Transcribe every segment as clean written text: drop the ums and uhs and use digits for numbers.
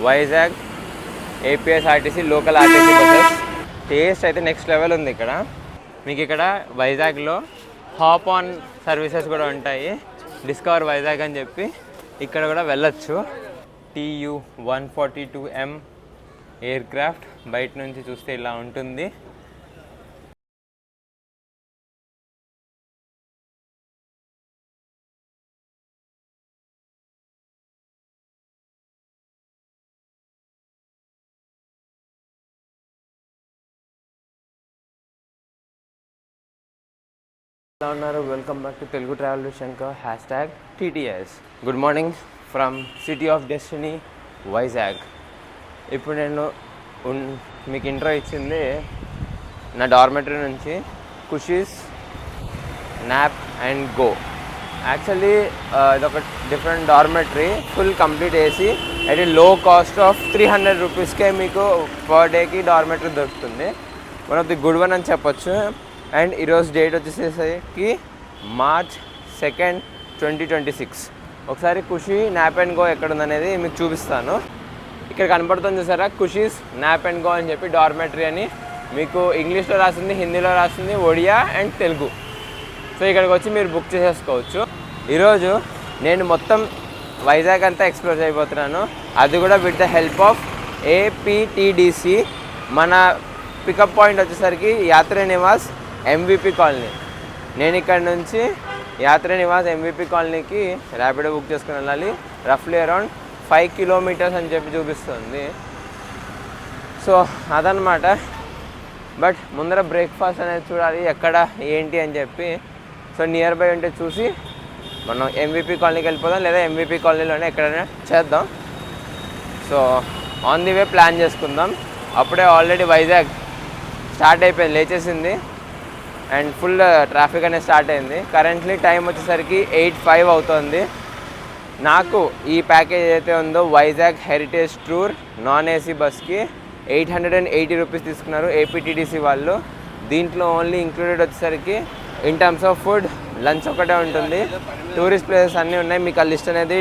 Vizag APSRTC local RTC buses. Taste అయితే next level ఉంది ఇక్కడ. మీకు ఇక్కడ వైజాగ్లో హాప్ ఆన్ సర్వీసెస్ కూడా ఉంటాయి. డిస్కవర్ వైజాగ్ అని చెప్పి ఇక్కడ కూడా వెళ్ళొచ్చు. TU-142M ఎయిర్ క్రాఫ్ట్ బయట నుంచి చూస్తే ఇలా ఉంటుంది. Welcome back to Telugu travel with Shankar #TTS. Good morning from city of destiny Vizag. ఇప్పుడు నేను మీకు ఇంట్రో ఇచ్చింది నా డార్మెటరీ నుంచి, కుషీస్ నాప్ అండ్ గో. యాక్చువల్లీ ఇదొక different dormitory, full complete AC at లో కాస్ట్ ఆఫ్ 300 రూపీస్కే మీకు పర్ డేకి డార్మెటరీ దొరుకుతుంది. One of the good one అని చెప్పొచ్చు. అండ్ ఈరోజు డేట్ వచ్చేసేసరికి March 2nd, 2026. ఒకసారి ఖుషీ నాప్ అండ్ గో ఎక్కడుందనేది మీకు చూపిస్తాను. ఇక్కడ కనపడుతుంది చూసారా, ఖుషీస్ నాప్ అండ్ గో అని చెప్పి డార్మెటరీ అని మీకు ఇంగ్లీష్లో రాసింది, హిందీలో రాసింది, ఒడియా అండ్ తెలుగు. సో ఇక్కడికి వచ్చి మీరు బుక్ చేసేసుకోవచ్చు. ఈరోజు నేను మొత్తం వైజాగ్ అంతా ఎక్స్ప్లోర్ చేయబోతున్నాను, అది కూడా with the help of APTDC. మన పికప్ పాయింట్ వచ్చేసరికి యాత్రి నివాస్ MVP కాలనీ. నేను ఇక్కడ నుంచి యాత్రి నివాస్ MVP కాలనీకి ర్యాపిడో బుక్ చేసుకుని వెళ్ళాలి. రఫ్లీ అరౌండ్ 5 కిలోమీటర్స్ అని చెప్పి చూపిస్తుంది. సో అదనమాట. బట్ ముందర బ్రేక్ఫాస్ట్ అనేది చూడాలి ఎక్కడ ఏంటి అని చెప్పి. సో నియర్ బై ఉంటే చూసి మనం MVP కాలనీకి వెళ్ళిపోదాం, లేదా MVP కాలనీలోనే ఎక్కడైనా చేద్దాం. So on the way plan చేసుకుందాం. అప్పుడే ఆల్రెడీ వైజాగ్ స్టార్ట్ అయిపోయింది, లేచేసింది అండ్ ఫుల్ ట్రాఫిక్ అనేది స్టార్ట్ అయింది. కరెంట్లీ టైం వచ్చేసరికి 8:05 అవుతుంది. నాకు ఈ ప్యాకేజ్ ఏదైతే ఉందో Vizag heritage tour non AC బస్కి 880 రూపీస్ తీసుకున్నారు APTDC వాళ్ళు. దీంట్లో ఓన్లీ ఇంక్లూడెడ్ వచ్చేసరికి in terms of food, lunch ఒకటే ఉంటుంది. టూరిస్ట్ ప్లేసెస్ అన్నీ ఉన్నాయి, మీకు ఆ లిస్ట్ అనేది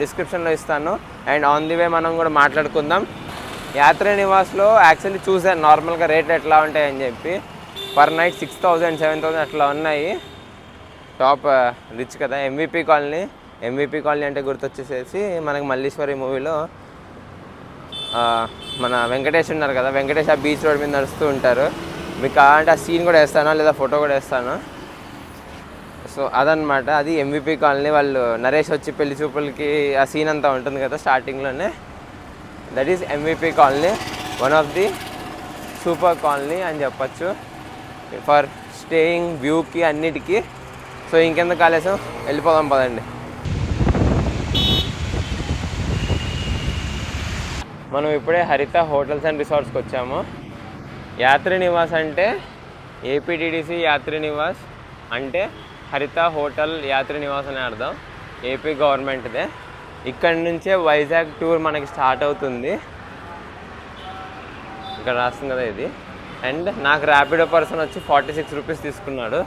డిస్క్రిప్షన్లో ఇస్తాను. అండ్ ఆన్ ది వే మనం కూడా మాట్లాడుకుందాం. యాత్రి నివాస్లో యాక్చువల్లీ చూసాను నార్మల్గా రేట్లు ఎట్లా ఉంటాయని చెప్పి. పర్ నైట్ 6,000, 7,000 అట్లా ఉన్నాయి. టాప్ రిచ్ కదా. MVP కాలనీ అంటే గుర్తొచ్చేసేసి మనకి మల్లీశ్వరి మూవీలో మన వెంకటేష్ ఉన్నారు కదా, వెంకటేష్ ఆ బీచ్ రోడ్ మీద నడుస్తూ ఉంటారు. మీకు కావాలంటే ఆ సీన్ కూడా వేస్తాను, లేదా ఫోటో కూడా వేస్తాను. సో అదనమాట, అది MVP కాలనీ. వాళ్ళు నరేష్ వచ్చి పెళ్లి చూపులకి ఆ సీన్ అంతా ఉంటుంది కదా స్టార్టింగ్లోనే. That is MVP colony, one of the super colony అని చెప్పచ్చు ఫర్ స్టేయింగ్, వ్యూకి, అన్నిటికీ. సో ఇంకెందుకు ఆలస్యం, వెళ్ళిపోదాం పదండి. మనం ఇప్పుడే హరిత హోటల్స్ అండ్ రిసార్ట్స్కి వచ్చాము. యాత్రి నివాస్ అంటే APTDC యాత్రి నివాస్ అంటే హరిత హోటల్ యాత్రి నివాస్ అని అర్థం. ఏపీ గవర్నమెంట్దే. ఇక్కడి నుంచే వైజాగ్ టూర్ మనకి స్టార్ట్ అవుతుంది. ఇక్కడ రాస్తుంది కదా ఇది. అండ్ నాకు ర్యాపిడో పర్సన్ వచ్చి 46 రూపీస్ తీసుకున్నాడు.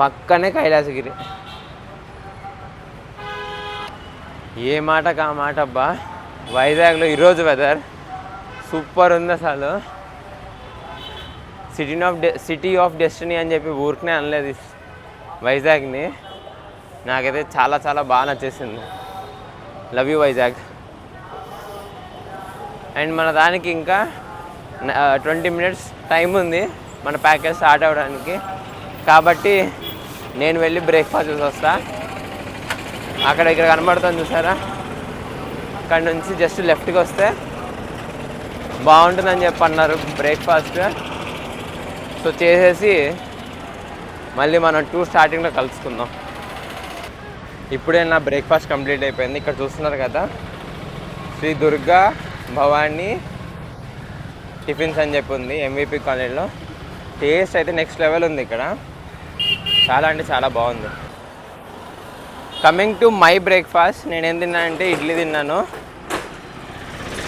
పక్కనే కైలాసగిరి. ఏ మాటకు ఆ మాట అబ్బా. వైజాగ్లో ఈరోజు వెదర్ సూపర్ ఉంది అసలు. సిటీ ఆఫ్ డెస్టినీ అని చెప్పి ఊరికనే అనలేదు వైజాగ్ని. నాకైతే చాలా చాలా బాగా నచ్చేసింది. Love you Vizag. అండ్ మన దానికి ఇంకా 20 minutes టైం ఉంది మన ప్యాకేజ్ స్టార్ట్ అవ్వడానికి. కాబట్టి నేను వెళ్ళి బ్రేక్ఫాస్ట్ చూసి వస్తా. ఇక్కడ కనబడుతుంది చూసారా, అక్కడ నుంచి జస్ట్ లెఫ్ట్కి వస్తే బాగుంటుందని చెప్పి అన్నారు బ్రేక్ఫాస్ట్. సో చేసేసి మళ్ళీ మనం టూర్ స్టార్టింగ్లో కలుసుకుందాం. ఇప్పుడే నా బ్రేక్ఫాస్ట్ కంప్లీట్ అయిపోయింది. ఇక్కడ చూస్తున్నారు కదా, శ్రీ దుర్గా భవానీ టిఫిన్స్ అని చెప్పి ఉంది MVP కాలనీలో. టేస్ట్ అయితే నెక్స్ట్ లెవెల్ ఉంది ఇక్కడ, చాలా అంటే చాలా బాగుంది. కమింగ్ టు మై బ్రేక్ఫాస్ట్, నేనేం తిన్నానంటే ఇడ్లీ తిన్నాను.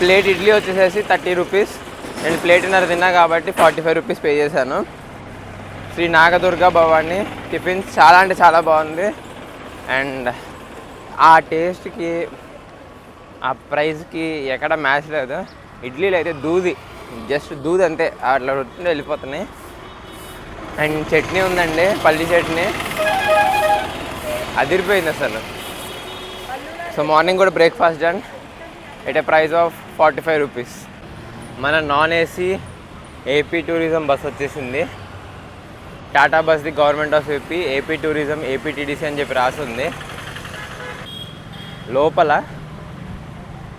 ప్లేట్ ఇడ్లీ వచ్చేసేసి 30 రూపీస్. నేను ప్లేట్న్నర తిన్నా కాబట్టి 45 రూపీస్ పే చేశాను. శ్రీ నాగదుర్గా భవానీ టిఫిన్స్ చాలా అంటే చాలా బాగుంది. అండ్ ఆ టేస్ట్కి ఆ ప్రైస్కి ఎక్కడ మ్యాచ్ లేదు. ఇడ్లీలు అయితే దూది, జస్ట్ దూది అంతే, అట్లా రొట్టె వెళ్ళిపోతున్నాయి. అండ్ చట్నీ ఉందండి, పల్లి చట్నీ అదిరిపోయింది అసలు. సో మార్నింగ్ కూడా breakfast done at a price of 45 rupees. మన non AC AP tourism bus వచ్చేసింది. టాటా బస్ది government of AP, AP tourism, APTDC అని చెప్పి రాసింది. లోపల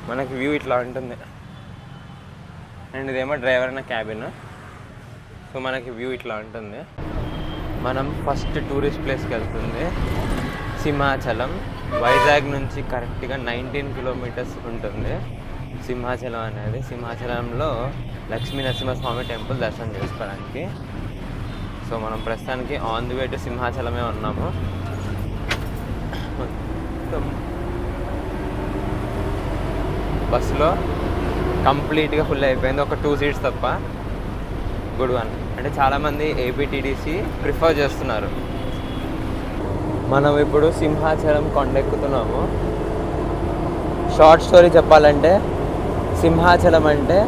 మనకి వ్యూ ఇట్లా ఉంటుంది. అండ్ ఇదేమో డ్రైవర్ అన్న క్యాబిన్. సో మనకి వ్యూ ఇట్లా ఉంటుంది. మనం ఫస్ట్ టూరిస్ట్ ప్లేస్కి వెళ్తుంది సింహాచలం. వైజాగ్ నుంచి కరెక్ట్గా 19 కిలోమీటర్స్ ఉంటుంది సింహాచలం అనేది. సింహాచలంలో లక్ష్మీ నరసింహస్వామి టెంపుల్ దర్శనం చేసుకోవడానికి. సో మనం ప్రస్తుతానికి ఆన్ ది వే టు సింహాచలమే ఉన్నాము. బస్సులో కంప్లీట్గా ఫుల్ అయిపోయింది, ఒక 2 సీట్స్ తప్ప. Good one. అంటే చాలామంది ఏపీటీడీసీ ప్రిఫర్ చేస్తున్నారు. మనం ఇప్పుడు సింహాచలం కొండ ఎక్కుతున్నాము. షార్ట్ స్టోరీ చెప్పాలంటే సింహాచలం అంటే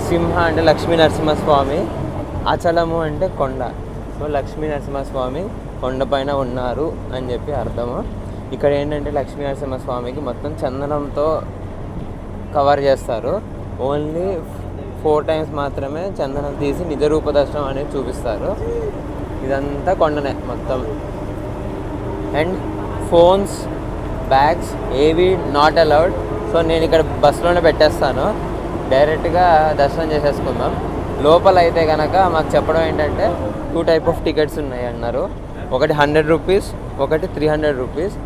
సింహ అంటే లక్ష్మీ నరసింహస్వామి, అచలము అంటే కొండ. సో లక్ష్మీ నరసింహస్వామి కొండపైన ఉన్నారు అని చెప్పి అర్థము. ఇక్కడ ఏంటంటే లక్ష్మీ నరసింహస్వామికి మొత్తం చందనంతో కవర్ చేస్తారు. ఓన్లీ 4 టైమ్స్ మాత్రమే చందనం తీసి నిజరూప దర్శనం అనేది చూపిస్తారు. ఇదంతా కొండనే మొత్తం. అండ్ ఫోన్స్, బ్యాగ్స్ ఏవి నాట్ అలౌడ్. సో నేను ఇక్కడ బస్సులోనే పెట్టేస్తాను, డైరెక్ట్గా దర్శనం చేసేసుకుందాం. లోపల అయితే కనుక మాకు చెప్పడం ఏంటంటే 2 టైప్ ఆఫ్ టికెట్స్ ఉన్నాయి అన్నారు. ఒకటి 100 రూపీస్, ఒకటి 300 రూపీస్.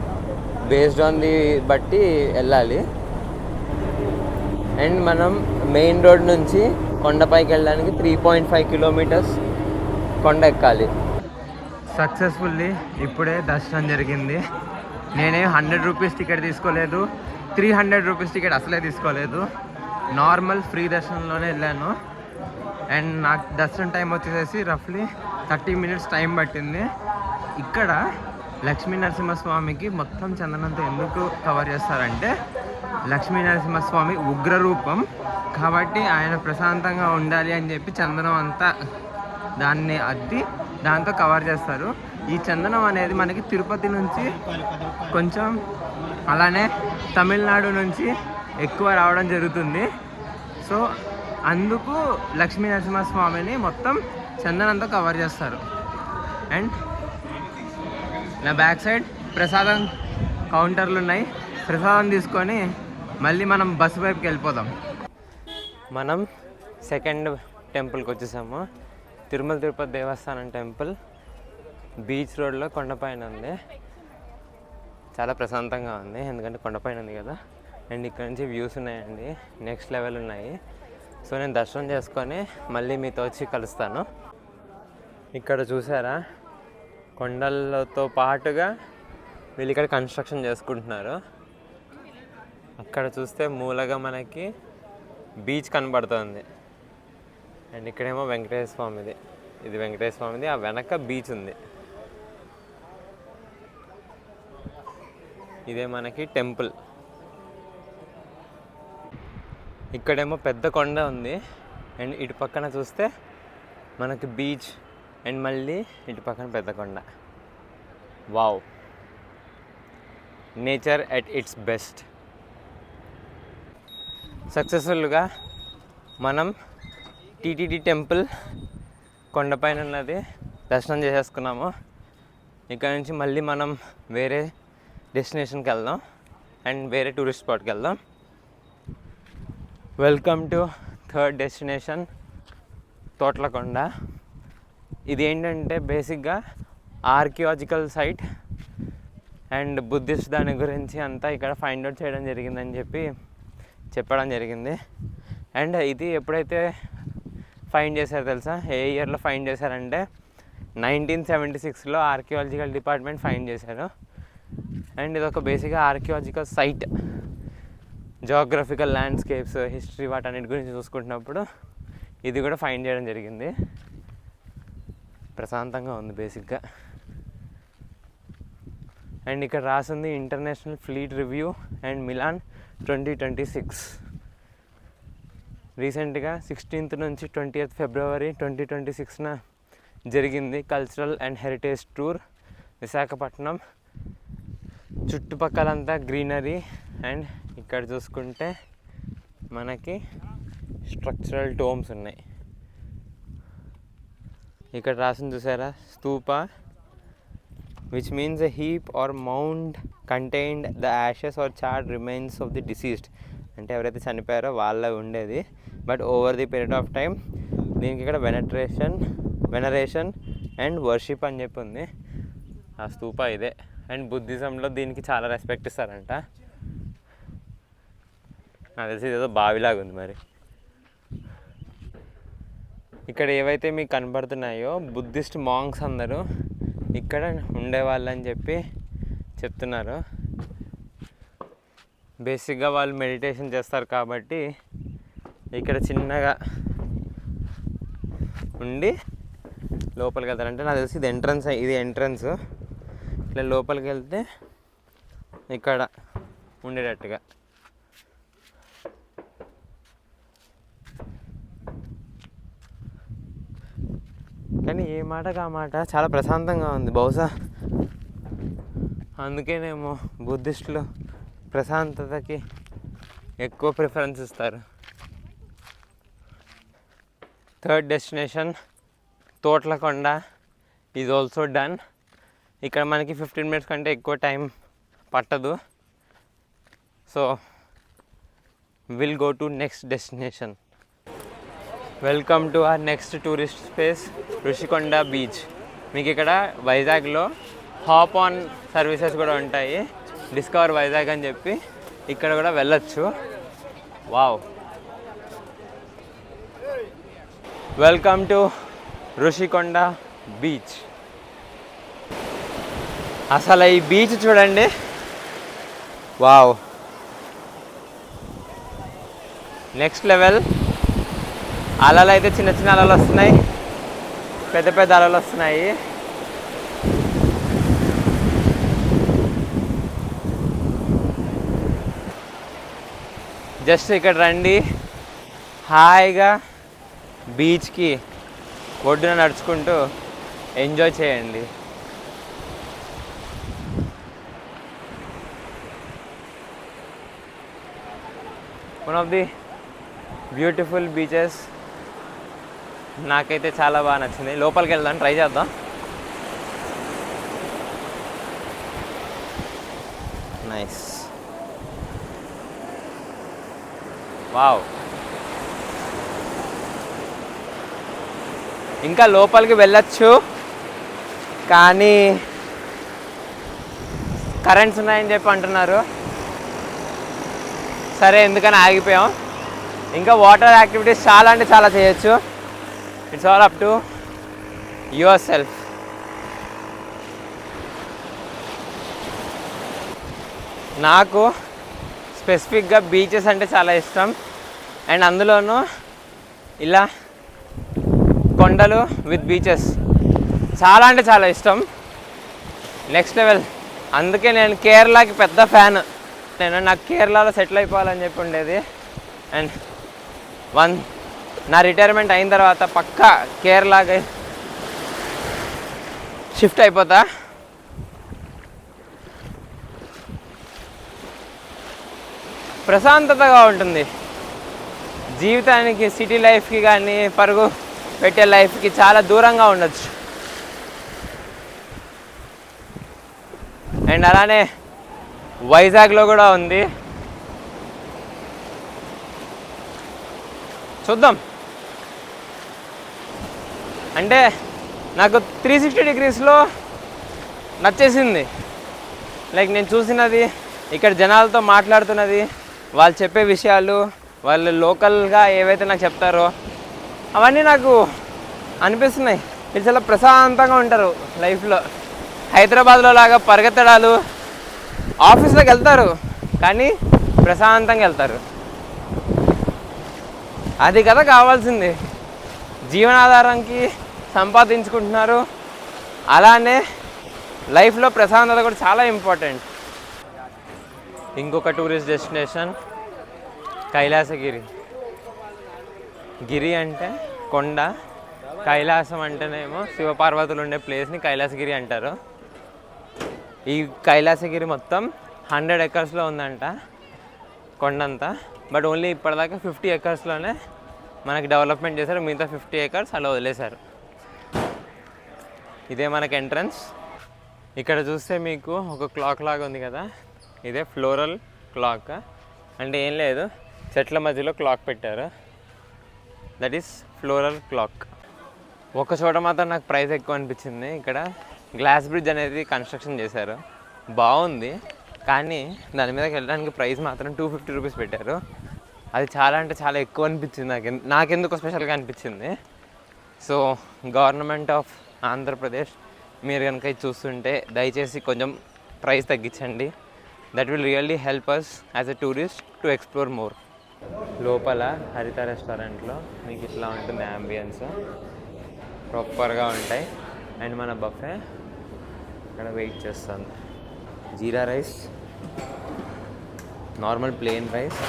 బేస్డ్ ఆన్ ది బట్టి వెళ్ళాలి. అండ్ మనం మెయిన్ రోడ్ నుంచి కొండపైకి వెళ్ళడానికి 3.5 కిలోమీటర్స్ కొండ ఎక్కాలి. సక్సెస్ఫుల్లీ ఇప్పుడే దర్శనం జరిగింది. నేనే 100 రూపీస్ టికెట్ తీసుకోలేదు, 300 రూపీస్ టికెట్ అసలే తీసుకోలేదు. నార్మల్ ఫ్రీ దర్శనంలోనే వెళ్ళాను. అండ్ నాకు దర్శనం టైం వచ్చేసేసి రఫ్లీ 30 మినిట్స్ టైం పట్టింది. ఇక్కడ లక్ష్మీ నరసింహస్వామికి మొత్తం చందనంతో ఎందుకు కవర్ చేస్తారంటే లక్ష్మీ నరసింహస్వామి ఉగ్రరూపం కాబట్టి ఆయన ప్రశాంతంగా ఉండాలి అని చెప్పి చందనం అంతా దాన్ని అద్ది దాంతో కవర్ చేస్తారు. ఈ చందనం అనేది మనకి తిరుపతి నుంచి కొంచెం, అలానే తమిళనాడు నుంచి ఎక్కువ రావడం జరుగుతుంది. సో అందుకు లక్ష్మీ నరసింహస్వామిని మొత్తం చందనంతో కవర్ చేస్తారు. అండ్ నా బ్యాక్ సైడ్ ప్రసాదం కౌంటర్లు ఉన్నాయి. ప్రసాదం తీసుకొని మళ్ళీ మనం బస్సు వైపుకి వెళ్ళిపోదాం. మనం సెకండ్ టెంపుల్కి వచ్చేసాము. తిరుమల తిరుపతి దేవస్థానం టెంపుల్ బీచ్ రోడ్లో కొండపైన ఉంది. చాలా ప్రశాంతంగా ఉంది, ఎందుకంటే కొండపైన ఉంది కదా. అండ్ ఇక్కడ నుంచి వ్యూస్ ఉన్నాయండి, నెక్స్ట్ లెవెల్ ఉన్నాయి. సో నేను దర్శనం చేసుకొని మళ్ళీ మీతో వచ్చి కలుస్తాను. ఇక్కడ చూసారా, కొండలతో పాటుగా వీళ్ళు ఇక్కడ కన్స్ట్రక్షన్ చేసుకుంటున్నారు. అక్కడ చూస్తే మూలగా మనకి బీచ్ కనబడుతుంది. అండ్ ఇక్కడేమో వెంకటేశ్వర స్వామిది, ఇది వెంకటేశ్వర స్వామిది. ఆ వెనక బీచ్ ఉంది. ఇదే మనకి టెంపుల్. ఇక్కడేమో పెద్ద కొండ ఉంది. అండ్ ఇటు పక్కన చూస్తే మనకి బీచ్, అండ్ మళ్ళీ ఇటు పక్కన పెద్ద కొండ. Wow, nature at its best. సక్సెస్ఫుల్గా మనం టీటీడీ టెంపుల్ కొండపైన ఉన్నది దర్శనం చేసేసుకున్నాము. ఇక్కడ నుంచి మళ్ళీ మనం వేరే డెస్టినేషన్కి వెళ్దాం అండ్ వేరే టూరిస్ట్ స్పాట్కి వెళ్దాం. Welcome to third destination, Thotlakonda. ఇది ఏంటంటే బేసిక్గా ఆర్కియాలజికల్ సైట్ అండ్ బుద్ధిస్ట్ దాని గురించి అంతా ఇక్కడ ఫైండ్ అవుట్ చేయడం జరిగిందని చెప్పడం జరిగింది. అండ్ ఇది ఎప్పుడైతే ఫైండ్ చేశారో తెలుసా? ఏ ఇయర్లో ఫైండ్ చేశారంటే 1976లో ఆర్కియాలజికల్ డిపార్ట్మెంట్ ఫైండ్ చేశారు. అండ్ ఇది ఒక బేసిక్గా archaeological site. Geographical landscapes, history, వాటన్నిటి గురించి చూసుకుంటున్నప్పుడు ఇది కూడా ఫైండ్ చేయడం జరిగింది. ప్రశాంతంగా ఉంది బేసిక్గా. అండ్ ఇక్కడ రాసింది international fleet review and Milan 2026. రీసెంట్గా 16th నుంచి 20th February 2026న జరిగింది cultural and heritage tour Visakhapatnam. చుట్టుపక్కలంతా గ్రీనరీ అండ్ ఇక్కడ చూసుకుంటే మనకి స్ట్రక్చరల్ డోమ్స్ ఉన్నాయి. ఇక్కడ రాసింది చూసారా, stupa, which means a heap or mound contained the ashes or charred remains of the deceased. అంటే ఎవరైతే చనిపోయారో వాళ్ళ ఉండేది. But over the period of time దీనికి ఇక్కడ వెనరేషన్ అండ్ వర్షిప్ అని చెప్పి ఉంది. ఆ స్తూప ఇదే. అండ్ బుద్ధిజంలో దీనికి చాలా రెస్పెక్ట్ ఇస్తారంట. నాకు తెలిసి ఇదేదో బావిలాగా ఉంది. మరి ఇక్కడ ఏవైతే మీకు కనబడుతున్నాయో బుద్ధిస్ట్ మాంగ్స్ అందరూ ఇక్కడ ఉండేవాళ్ళని చెప్పి చెప్తున్నారు. బేసిక్గా వాళ్ళు మెడిటేషన్ చేస్తారు కాబట్టి ఇక్కడ చిన్నగా ఉండి లోపలికి వెళ్తారంటే నాకు తెలిసి ఇది ఎంట్రన్స్. ఇట్లా లోపలికి వెళ్తే ఇక్కడ ఉండేటట్టుగా. కానీ ఏ మాటకు ఆ మాట చాలా ప్రశాంతంగా ఉంది. బహుశా అందుకేనేమో బుద్ధిస్టులు ప్రశాంతతకి ఎక్కువ ప్రిఫరెన్స్ ఇస్తారు. Third destination Thotlakonda is also done. ఇక్కడ మనకి 15 minutes కంటే ఎక్కువ టైం పట్టదు. So will go to next destination. Welcome to our next tourist place Rushikonda beach. మీకు ఇక్కడ వైజాగ్లో హాప్ ఆన్ సర్వీసెస్ కూడా ఉంటాయి. డిస్కవర్ వైజాగ్ అని చెప్పి ఇక్కడ కూడా వెళ్ళొచ్చు. Wow, welcome to Rushikonda beach. అసలు ఈ బీచ్ చూడండి, వావ్, నెక్స్ట్ లెవెల్. అలలు అయితే చిన్న చిన్న అలలు వస్తున్నాయి, పెద్ద పెద్ద అలలు వస్తున్నాయి. జస్ట్ ఇక్కడ రండి, హాయిగా బీచ్కి ఒడ్డున నడుచుకుంటూ ఎంజాయ్ చేయండి. One of the beautiful beaches. నాకైతే చాలా బాగా నచ్చింది. లోపలికి వెళ్దాం, ట్రై చేద్దాం. Nice, wow. ఇంకా లోపలికి వెళ్ళచ్చు కానీ కరెంట్స్ ఉన్నాయని చెప్పి అంటున్నారు. సరే, ఎందుకని ఆగిపోయాం. ఇంకా వాటర్ యాక్టివిటీస్ చాలా అంటే చాలా చేయొచ్చు. It's all up to your self. నాకు స్పెసిఫిక్గా బీచెస్ అంటే చాలా ఇష్టం. అండ్ అందులోనూ ఇలా కొండలు విత్ బీచెస్ చాలా అంటే చాలా ఇష్టం. Next level. అందుకే నేను కేరళకి పెద్ద ఫ్యాన్. నాకు కేరళలో సెటిల్ అయిపోవాలని చెప్పి ఉండేది. అండ్ నా రిటైర్మెంట్ అయిన తర్వాత పక్కా కేరళకి షిఫ్ట్ అయిపోతా. ప్రశాంతతగా ఉంటుంది జీవితానికి. సిటీ లైఫ్కి కానీ పరుగు పెట్టే లైఫ్కి చాలా దూరంగా ఉండొచ్చు. అండ్ అలానే వైజాగ్లో కూడా ఉంది, చూద్దాం. అంటే నాకు 360 degreesలో నచ్చేసింది. లైక్ నేను చూసినది, ఇక్కడ జనాలతో మాట్లాడుతున్నది, వాళ్ళు చెప్పే విషయాలు, వాళ్ళు లోకల్గా ఏవైతే నాకు చెప్తారో అవన్నీ నాకు అనిపిస్తున్నాయి. వీళ్ళు చాలా ప్రశాంతంగా ఉంటారు లైఫ్లో. హైదరాబాద్లో లాగా పరిగెత్తడాలు, ఆఫీస్లోకి వెళ్తారు కానీ ప్రశాంతంగా వెళ్తారు. అది కదా కావాల్సింది. జీవనాధారానికి సంపాదించుకుంటున్నారు, అలానే లైఫ్లో ప్రశాంతత కూడా చాలా ఇంపార్టెంట్. ఇంకొక టూరిస్ట్ డెస్టినేషన్ కైలాసగిరి. గిరి అంటే కొండ, కైలాసం అంటేనేమో శివపార్వతులు ఉండే ప్లేస్ని కైలాసగిరి అంటారు. ఈ కైలాసగిరి మొత్తం 100 ఎకర్స్లో ఉందంట కొండంతా. బట్ ఓన్లీ ఇప్పటిదాకా 50 ఎకర్స్లోనే మనకి డెవలప్మెంట్ చేశారు. మిగతా 50 ఎకర్స్ అలా వదిలేశారు. ఇదే మనకి ఎంట్రన్స్. ఇక్కడ చూస్తే మీకు ఒక క్లాక్ లాగా ఉంది కదా, ఇదే ఫ్లోరల్ క్లాక్. అంటే ఏం లేదు, చెట్ల మధ్యలో క్లాక్ పెట్టారు. That is floral clock. ఒక చోట మాత్రం నాకు ప్రైస్ ఎక్కువ అనిపించింది. ఇక్కడ గ్లాస్ బ్రిడ్జ్ అనేది కన్స్ట్రక్షన్ చేశారు, బాగుంది. కానీ దాని మీదకి వెళ్ళడానికి ప్రైస్ మాత్రం 250 రూపీస్ పెట్టారు. అది చాలా అంటే చాలా ఎక్కువ అనిపించింది. నాకెందుకు స్పెషల్గా అనిపించింది. సో గవర్నమెంట్ ఆఫ్ ఆంధ్రప్రదేశ్ మీరు కనుక ఇది చూస్తుంటే దయచేసి కొంచెం ప్రైస్ తగ్గించండి. That will really help us as a tourist to explore more. లోపల హరిత రెస్టారెంట్లో మీకు ఇట్లా ఉంటుంది యాంబియన్స్, ప్రాపర్గా ఉంటాయి. అండ్ మన బఫే ఇక్కడ వెయిట్ చేస్తుంది. జీరా రైస్, నార్మల్ ప్లెయిన్ రైస్,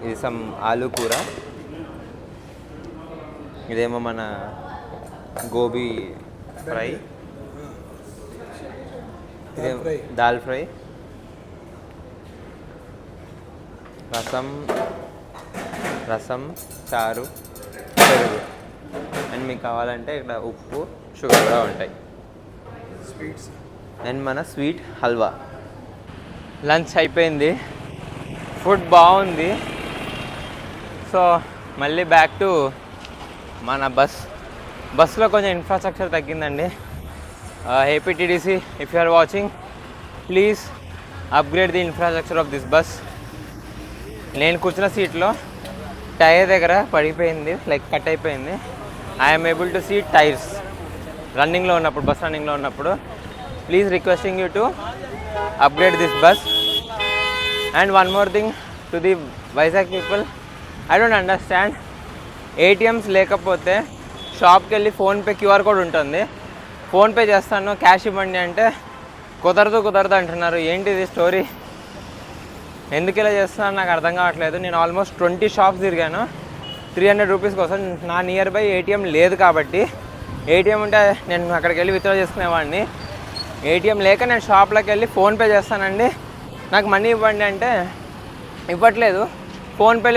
ఇది సమ్ ఆలూ కూర, ఇదేమో మన గోబీ ఫ్రై, ఇదేమో దాల్ ఫ్రై, రసం, చారు, పెరుగు. అండ్ మీకు కావాలంటే ఇక్కడ ఉప్పు, షుగర్ కూడా ఉంటాయి. స్వీట్స్ అండ్ మన స్వీట్ హల్వా. లంచ్ అయిపోయింది, ఫుడ్ బాగుంది. సో మళ్ళీ బ్యాక్ టు మన బస్లో కొంచెం ఇన్ఫ్రాస్ట్రక్చర్ తగ్గిందండి. APTDC, if you are watching, please upgrade the infrastructure of this bus. నేను కూర్చున్న సీట్లో టైర్ దగ్గర పడిపోయింది, లైక్ కట్ అయిపోయింది. I'm able to see tyres రన్నింగ్లో ఉన్నప్పుడు, బస్ రన్నింగ్లో ఉన్నప్పుడు. Please requesting you to upgrade this bus. And one more thing to the Vizag people, I don't understand. ATMs లేకపోతే షాప్కి వెళ్ళి ఫోన్పే క్యూఆర్ కోడ్ ఉంటుంది, ఫోన్పే చేస్తాను క్యాష్ ఇవ్వండి అంటే కుదరదు అంటున్నారు. ఏంటిది స్టోరీ? ఎందుకు ఇలా చేస్తున్నాను నాకు అర్థం కావట్లేదు. నేను ఆల్మోస్ట్ 20 షాప్స్ తిరిగాను 300 రూపీస్ కోసం. నా నియర్ బై ఏటీఎం లేదు కాబట్టి, ఏటీఎం ఉంటే నేను అక్కడికి వెళ్ళి విత్డ్రా చేసుకునేవాడిని. ఏటీఎం లేక నేను షాప్లోకి వెళ్ళి ఫోన్పే చేస్తానండి, నాకు మనీ ఇవ్వండి అంటే ఇవ్వట్లేదు. ఫోన్పే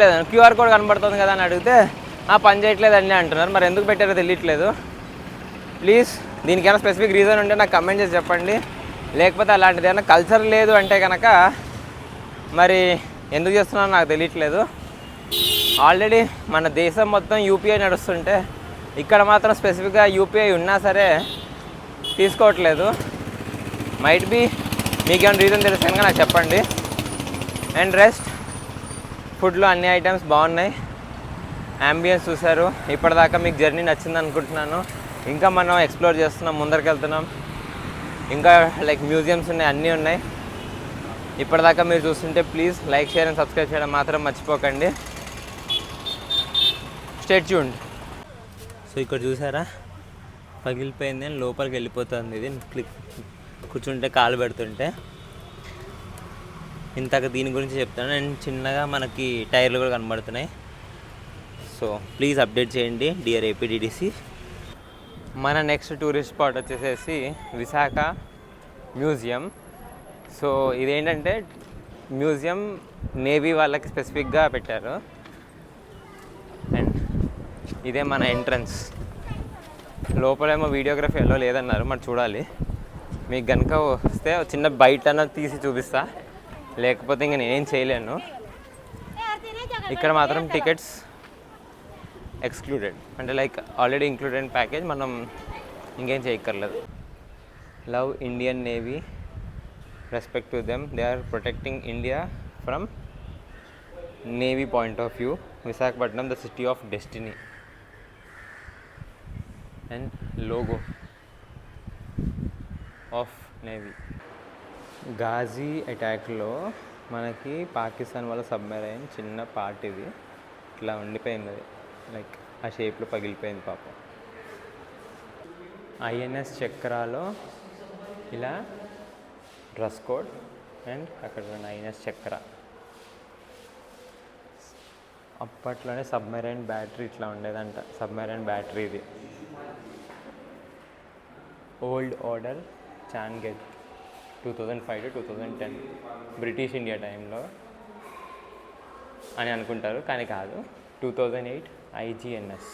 లేదు, క్యూఆర్ కోడ్ కనబడుతుంది కదా అని అడిగితే పని చేయట్లేదండి అంటున్నారు. మరి ఎందుకు పెట్టారో తెలియట్లేదు. ప్లీజ్ దీనికైనా స్పెసిఫిక్ రీజన్ ఉంటే నాకు కమెంట్ చేసి చెప్పండి. లేకపోతే అలాంటిది ఏమైనా కల్చర్ లేదు అంటే కనుక మరి ఎందుకు చేస్తున్నారో నాకు తెలియట్లేదు. ఆల్రెడీ మన దేశం మొత్తం యూపీఐ నడుస్తుంటే ఇక్కడ మాత్రం స్పెసిఫిక్గా యూపీఐ ఉన్నా సరే తీసుకోవట్లేదు. మైట్ బీ మీకేమైనా రీజన్ తెలిస్తే కనుక నాకు చెప్పండి. అండ్ రెస్ట్, ఫుడ్లో అన్ని ఐటమ్స్ బాగున్నాయి. యాంబియన్స్ చూసారు. ఇప్పటిదాకా మీకు జర్నీ నచ్చింది అనుకుంటున్నాను. ఇంకా మనం ఎక్స్ప్లోర్ చేస్తున్నాం, ముందరికి వెళ్తున్నాం. ఇంకా లైక్ మ్యూజియంస్ ఉన్నాయి, అన్నీ ఉన్నాయి. ఇప్పటిదాకా మీరు చూస్తుంటే please like, share and subscribe చేయడం మాత్రం మర్చిపోకండి. Stay tuned. సో ఇక్కడ చూసారా పగిలిపోయింది అని లోపలికి వెళ్ళిపోతుంది. ఇది కూర్చుంటే కాలు పెడుతుంటే. ఇంతక దీని గురించి చెప్తాను. అండ్ చిన్నగా మనకి టైర్లు కూడా కనబడుతున్నాయి. సో ప్లీజ్ అప్డేట్ చేయండి డియర్ ఏపీటీడీసీ. మన నెక్స్ట్ టూరిస్ట్ స్పాట్ వచ్చేసేసి విశాఖ మ్యూజియం. సో ఇదేంటంటే మ్యూజియం నేవీ వాళ్ళకి స్పెసిఫిక్గా పెట్టారు. అండ్ ఇదే మన ఎంట్రన్స్. లోపలేమో వీడియోగ్రఫీ ఎలా లేదన్నారు, మరి చూడాలి. మీకు కనుక వస్తే చిన్న బయట తీసి చూపిస్తా, లేకపోతే ఇంక నేనేం చేయలేను. ఇక్కడ మాత్రం టికెట్స్ ఎక్స్క్లూడెడ్, అంటే లైక్ ఆల్రెడీ ఇంక్లూడెడ్ ప్యాకేజ్, మనం ఇంకేం చేయక్కర్లేదు. Love Indian navy, respect to them, they are protecting India from navy point of view. Visakhapatnam the city of destiny. And logo of navy. Ghazi అటాక్లో మనకి పాకిస్తాన్ వాళ్ళ సబ్మెరైన్ చిన్న పార్ట్ ఇది ఇట్లా ఉండిపోయింది. అది లైక్ ఆ షేప్లో పగిలిపోయింది పాపం. ఐఎన్ఎస్ చక్రాలో ఇలా డ్రెస్ కోడ్ అండ్ అక్కడ ఉన్న ఐఎన్ఎస్ చక్ర అప్పట్లోనే సబ్మెరైన్ బ్యాటరీ ఇట్లా ఉండేదంట. సబ్మెరైన్ బ్యాటరీ ఇది. Old order changed 2005 to 2010 British India టైంలో అని అనుకుంటారు, కానీ కాదు. 2008 IGNS.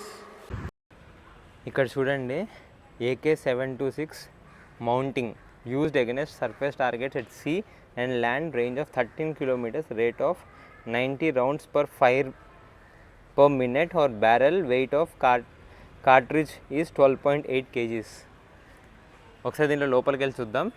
ఇక్కడ చూడండి, AK-726 mounting used against surface targets at sea and land range of 13 kilometers, rate of 90 rounds per fire per minute or barrel weight of cartridge is 12.8 kgs. ఒకసారి దీంట్లో లోపలికి వెళ్ళి చూద్దాం.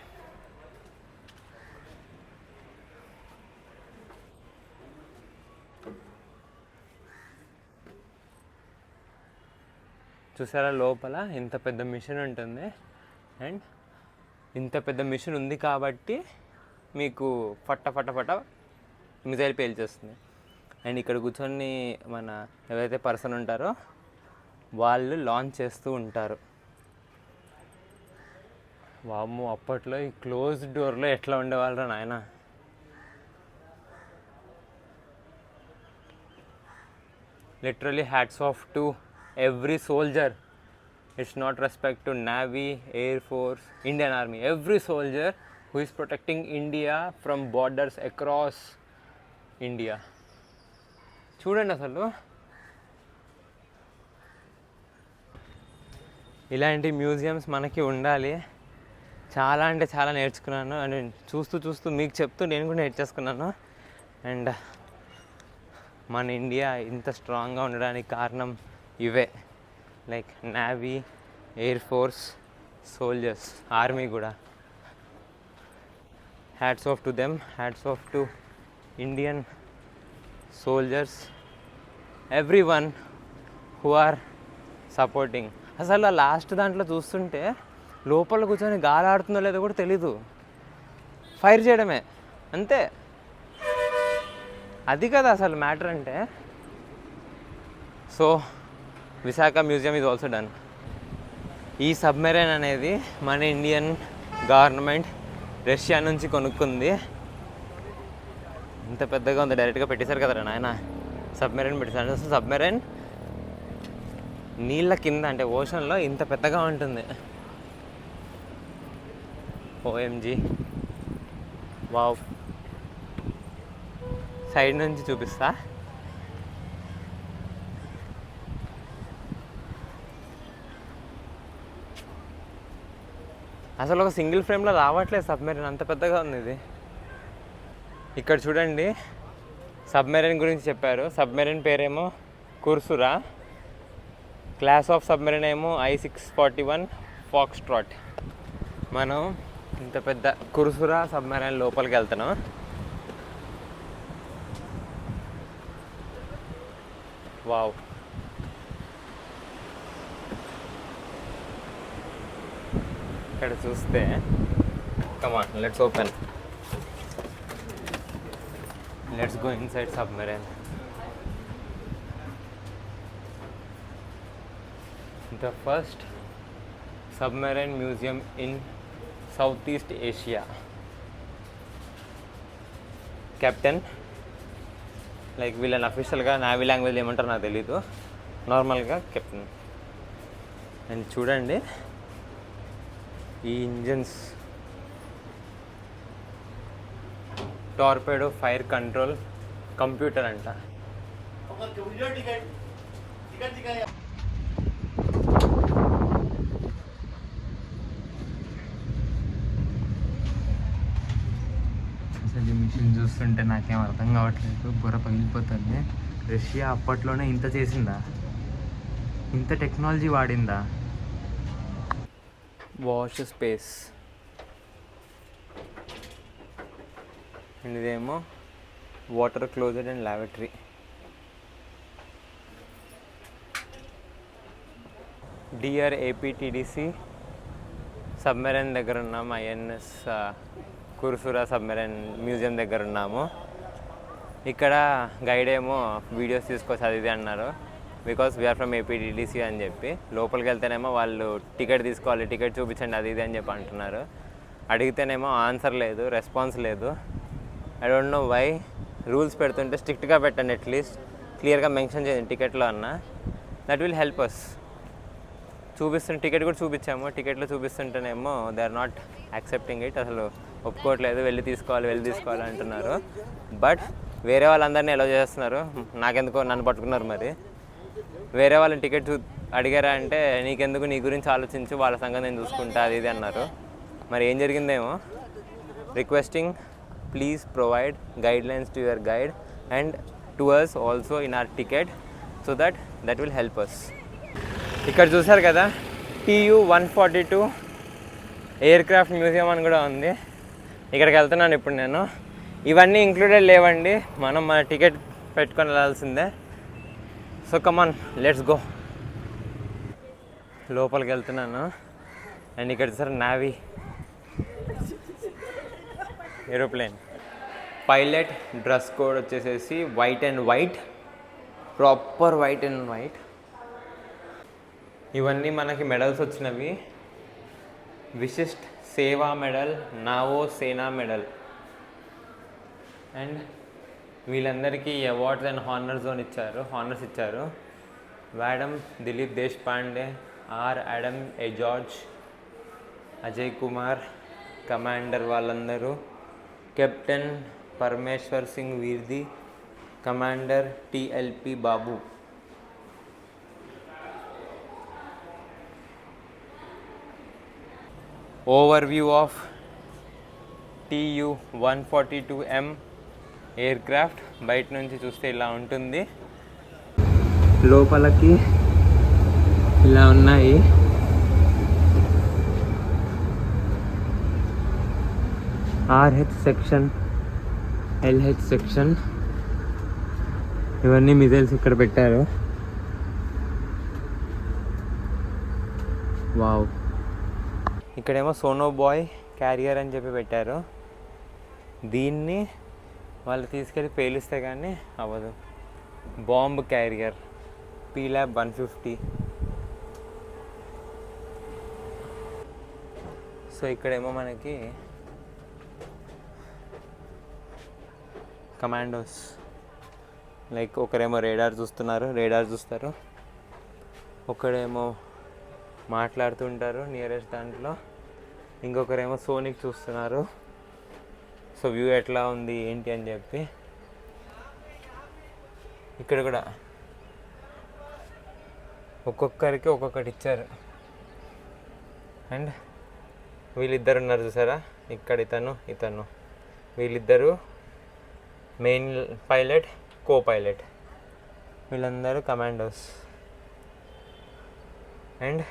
చూసారా, లోపల ఇంత పెద్ద మిషన్ ఉంటుంది. అండ్ ఇంత పెద్ద మిషన్ ఉంది కాబట్టి మీకు ఫట్ట ఫట్ట ఫట్ట మిజైల్ పేల్చేస్తుంది. అండ్ ఇక్కడ కూర్చొని మన ఎవరైతే పర్సన్ ఉంటారో వాళ్ళు లాంచ్ చేస్తూ ఉంటారు. వామ్మో, అప్పట్లో ఈ క్లోజ్డ్ డోర్లో ఎట్లా ఉండేవాళ్ళరా నాయన. Literally hats off to every soldier. It's not respect to Navy, Air Force, Indian Army. Every soldier who is protecting India from borders across India. చూడండి, అసలు ఇలాంటి మ్యూజియంస్ మనకి ఉండాలి. చాలా అంటే చాలా నేర్చుకున్నాను. అండ్ చూస్తూ మీకు చెప్తూ నేను కూడా నేర్చేసుకున్నాను. అండ్ మన ఇండియా ఇంత స్ట్రాంగ్గా ఉండడానికి కారణం ఇవే. Like navy, air force, soldiers, army కూడా. Hats off to them. Hats off to Indian soldiers, every one who are supporting. అసలు ఆ లాస్ట్ దాంట్లో చూస్తుంటే లోపల కూర్చొని గాలి ఆడుతుందో లేదో కూడా తెలీదు. ఫైర్ చేయడమే అంతే. అది కదా అసలు మ్యాటర్ అంటే. So Visakha museum is also done. ఈ సబ్మెరైన్ అనేది మన ఇండియన్ గవర్నమెంట్ రష్యా నుంచి కొనుక్కుంది. ఇంత పెద్దగా ఉంది, డైరెక్ట్గా పెట్టేశారు కదరా నాయన. సబ్మెరైన్ పెట్టేశారు. సబ్మెరైన్ నీళ్ళ కింద అంటే ఓషన్లో ఇంత పెద్దగా ఉంటుంది. OMG, wow. సైడ్ నుంచి చూపిస్తా. అసలు ఒక సింగిల్ ఫ్రేమ్లో రావట్లేదు సబ్మెరైన్, అంత పెద్దగా ఉంది ఇది. ఇక్కడ చూడండి, సబ్మెరైన్ గురించి చెప్పారు. సబ్మెరైన్ పేరేమో కుర్సురా. క్లాస్ ఆఫ్ సబ్మెరైన్ ఏమో I-641 ఫాక్స్ట్రాట్. మనం ఇంత పెద్ద కుర్సురా సబ్మెరైన్ లోపలికి వెళ్తున్నాం. వావ్. ఇక్కడ చూస్తే, come on, let's open. Let's go inside submarine. The first submarine museum in south east Asia. Captain, like వీళ్ళని అఫీషియల్గా నావీ లాంగ్వేజ్ ఏమంటారు నాకు తెలీదు, నార్మల్గా కెప్టెన్. అండ్ చూడండి ఈ engines, torpedo fire control computer అంట. అసలు ఈ మిషన్ చూస్తుంటే నాకేం అర్థం కావట్లేదు, బుర్ర పగిలిపోతుంది. రష్యా అప్పట్లోనే ఇంత చేసిందా? ఇంత టెక్నాలజీ వాడిందా? Wash space. అండ్ ఇదేమో వాటర్ క్లోజెట్ అండ్ లాబరేటరీ. డిఆర్ APTDC సబ్మెరైన్ దగ్గర ఉన్నాము. INS కుర్సురా సబ్మెరైన్ మ్యూజియం దగ్గర ఉన్నాము. ఇక్కడ గైడ్ ఏమో వీడియోస్ తీసుకోవచ్చు అది ఇది అన్నారు. బికాస్ వీఆర్ ఫ్రమ్ APTDC అని చెప్పి. లోపలికి వెళ్తేనేమో వాళ్ళు టికెట్ తీసుకోవాలి, టికెట్ చూపించండి అది ఇది అని చెప్పి అంటున్నారు. అడిగితేనేమో ఆన్సర్ లేదు, రెస్పాన్స్ లేదు. I don't know why. Rules పెడుతుంటే స్ట్రిక్ట్గా పెట్టండి, అట్లీస్ట్ క్లియర్గా మెన్షన్ చేయండి టికెట్లో అన్న. That will help us. చూపిస్తున్న టికెట్ కూడా చూపించాము, టికెట్లో చూపిస్తుంటేనేమో they are not accepting it. అసలు ఒప్పుకోవట్లేదు, వెళ్ళి తీసుకోవాలి అంటున్నారు. బట్ వేరే వాళ్ళందరినీ ఎలా చేస్తున్నారు, నాకెందుకో నన్ను పట్టుకున్నారు. మరి వేరే వాళ్ళని టికెట్ అడిగారా అంటే నీకెందుకు, నీ గురించి ఆలోచించు, వాళ్ళ సంగతి నేను చూసుకుంటా అది ఇది అన్నారు. మరి ఏం జరిగిందేమో. Requesting please provide guidelines to your guide and to us also in our ticket so that will help us. ఇక్కడ చూసారు కదా TU-142 ఎయిర్క్రాఫ్ట్ మ్యూజియం అని కూడా ఉంది. ఇక్కడికి వెళ్తున్నాను ఇప్పుడు నేను. ఇవన్నీ ఇంక్లూడెడ్ లేవండి, మనం మన టికెట్ పెట్టుకొని వెళ్ళాల్సిందే. So come on let's go. లోపలికి వెళ్తున్నాను. అండ్ ఇక్కడ చూసారు navy aeroplane. Pilot dress code వచ్చేసేసి white and white, proper white and white. ఇవన్నీ మనకి మెడల్స్ వచ్చినవి. Vishisht Seva medal, Nao Sena medal. And వీళ్ళందరికీ అవార్డ్స్ అండ్ హానర్స్ ఇచ్చారు. వాడమ్ దిలీప్ దేశపాండే, ఆర్ ఆడమ్ A George, Ajay Kumar commander వాళ్ళందరూ, కెప్టెన్ పరమేశ్వర్ సింగ్ వీర్ది, commander TLP Babu. Overview of TU-142M aircraft బయట నుంచి చూస్తే ఇలా ఉంటుంది. లోపలికి ఇలా ఉన్నాయి. RH సెక్షన్, LH సెక్షన్, ఇవన్నీ మిజైల్స్ ఇక్కడ పెట్టారు. వావ్. ఇక్కడేమో సోనో బాయ్ క్యారియర్ అని చెప్పి పెట్టారు. దీన్ని వాళ్ళు తీసుకెళ్ళి పేలిస్తే కానీ అవ్వదు. Bomb carrier PLAB-150. సో ఇక్కడేమో మనకి కమాండోస్, లైక్ ఒకరేమో రేడార్ చూస్తారు, ఒకడేమో మాట్లాడుతుంటారు నియరెస్ట్ దాంట్లో, ఇంకొకరేమో సోనిక్ చూస్తున్నారు. సో వ్యూ ఎట్లా ఉంది ఏంటి అని చెప్పి. ఇక్కడ కూడా ఒక్కొక్కరికి ఒక్కొక్కటి ఇచ్చారు. అండ్ వీళ్ళిద్దరు ఉన్నారు చూసారా, ఇక్కడ ఇతను వీళ్ళిద్దరు మెయిన్ పైలట్, కో పైలట్, వీళ్ళందరూ కమాండోస్. అండ్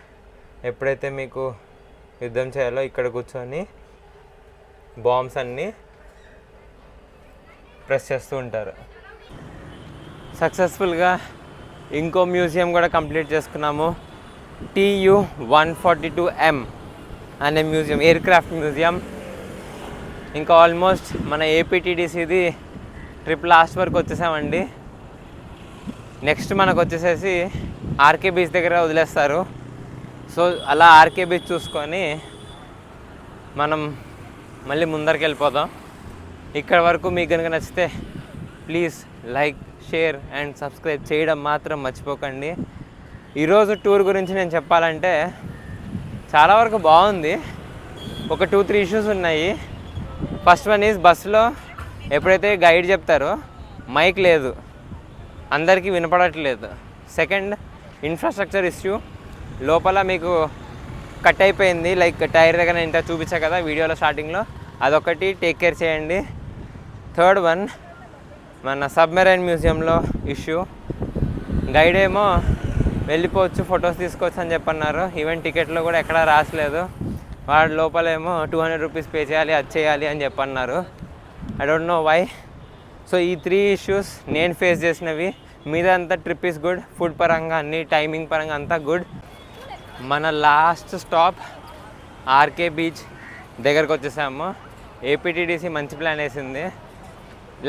ఎప్పుడైతే మీకు యుద్ధం చేయాలో ఇక్కడ కూర్చొని బాంబ్స్ అన్నీ ప్రెస్ చేస్తూ ఉంటారు. సక్సెస్ఫుల్గా ఇంకో మ్యూజియం కూడా కంప్లీట్ చేసుకున్నాము. TU-142M అనే మ్యూజియం, ఎయిర్క్రాఫ్ట్ మ్యూజియం. ఇంకా ఆల్మోస్ట్ మన APTDCది ట్రిప్ లాస్ట్ వరకు వచ్చేసామండి. నెక్స్ట్ మనకు వచ్చేసేసి ఆర్కే బీచ్ దగ్గర వదిలేస్తారు. సో అలా ఆర్కే బీచ్ చూసుకొని మనం మళ్ళీ ముందరికి వెళ్ళిపోదాం. ఇక్కడ వరకు మీకు కనుక నచ్చితే please like, share and subscribe చేయడం మాత్రం మర్చిపోకండి. ఈరోజు టూర్ గురించి నేను చెప్పాలంటే చాలా వరకు బాగుంది. ఒక 2-3 ఇష్యూస్ ఉన్నాయి. ఫస్ట్ వన్ ఈజ్ బస్సులో ఎప్పుడైతే గైడ్ చెప్తారో మైక్ లేదు, అందరికీ వినపడట్లేదు. Second, infrastructure issue. లోపల మీకు కట్ అయిపోయింది, లైక్ టైర్ దగ్గర నేను ఇంత చూపించా కదా వీడియోలో స్టార్టింగ్లో, అదొకటి టేక్ కేర్ చేయండి. థర్డ్ వన్, మన సబ్మెరైన్ మ్యూజియంలో ఇష్యూ. గైడ్ ఏమో వెళ్ళిపోవచ్చు, ఫొటోస్ తీసుకోవచ్చు అని చెప్పన్నారు. ఈవెన్ టికెట్లో కూడా ఎక్కడా రాసలేదు. వాడు లోపలేమో 200 రూపీస్ పే చేయాలి, అది చేయాలి అని చెప్పన్నారు. I don't know why. So ఈ 3 ఇష్యూస్ నేను ఫేస్ చేసినవి. మీద అంతా ట్రిప్ ఈస్ గుడ్, ఫుడ్ పరంగా అన్ని, టైమింగ్ పరంగా అంతా గుడ్. మన లాస్ట్ స్టాప్ ఆర్కే బీచ్ దగ్గరకు వచ్చేసాము. APTDC మంచి ప్లాన్ వేసింది.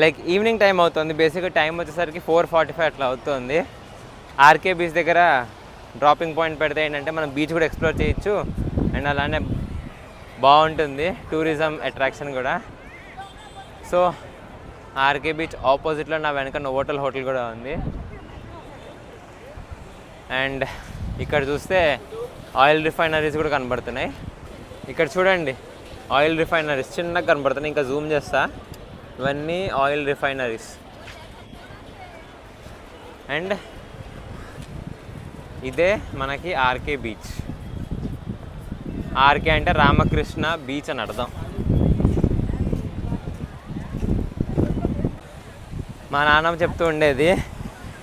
లైక్ ఈవినింగ్ టైం అవుతుంది, బేసిక్గా టైం వచ్చేసరికి 4:45 అట్లా అవుతుంది. ఆర్కే బీచ్ దగ్గర డ్రాపింగ్ పాయింట్ పెడితే ఏంటంటే మనం బీచ్ కూడా ఎక్స్ప్లోర్ చేయొచ్చు అండ్ అలానే బాగుంటుంది, టూరిజం అట్రాక్షన్ కూడా. సో ఆర్కే బీచ్ ఆపోజిట్లో నా వెనక నోవోటల్ హోటల్ కూడా ఉంది. అండ్ ఇక్కడ చూస్తే ఆయిల్ రిఫైనరీస్ కూడా కనబడుతున్నాయి. ఇక్కడ చూడండి ఆయిల్ రిఫైనరీస్ చిన్నగా కనబడుతున్నాయి. ఇంకా జూమ్ చేస్తా, ఇవన్నీ ఆయిల్ రిఫైనరీస్. అండ్ ఇదే మనకి ఆర్కే బీచ్. ఆర్కే అంటే రామకృష్ణ బీచ్ అని అర్థం. మా నాన్నమ్మ చెప్తూ ఉండేది,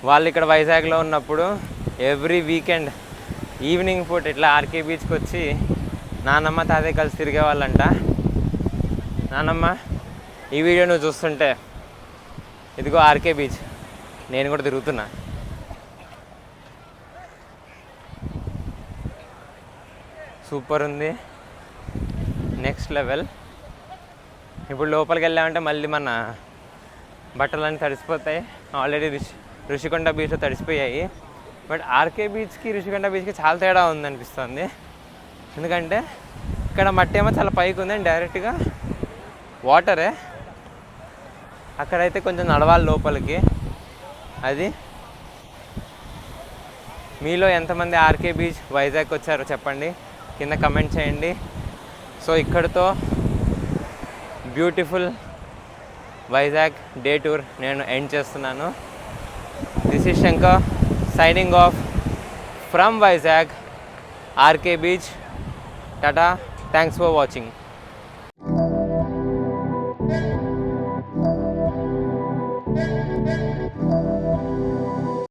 వాళ్ళు ఇక్కడ వైజాగ్లో ఉన్నప్పుడు ఎవ్రీ వీకెండ్ ఈవినింగ్ పూట ఇట్లా ఆర్కే బీచ్కి వచ్చి నాన్నమ్మ తాతయ్య కలిసి తిరిగేవాళ్ళంట. నాన్నమ్మ, ఈ వీడియో నువ్వు చూస్తుంటే ఇదిగో ఆర్కే బీచ్, నేను కూడా తిరుగుతున్నా. సూపర్ ఉంది, నెక్స్ట్ లెవెల్. ఇప్పుడు లోపలికి వెళ్ళామంటే మళ్ళీ మన బట్టలన్నీ తడిసిపోతాయి. ఆల్రెడీ రుషికొండ బీచ్లో తడిసిపోయాయి. బట్ ఆర్కే బీచ్కి రుషికొండ బీచ్కి చాలా తేడా ఉందనిపిస్తుంది. ఎందుకంటే ఇక్కడ మట్టి ఏమో చాలా పైకి ఉంది, డైరెక్ట్గా వాటరే. అక్కడైతే కొంచెం నడవాలి లోపలికి. అది మీలో ఎంతమంది ఆర్కే బీచ్ వైజాగ్ వచ్చారో చెప్పండి, కింద కమెంట్ చేయండి. సో ఇక్కడితో బ్యూటిఫుల్ వైజాగ్ డే టూర్ నేను ఎండ్ చేస్తున్నాను. This is Shankar signing off from Vizag RK beach. Tata, thanks for watching.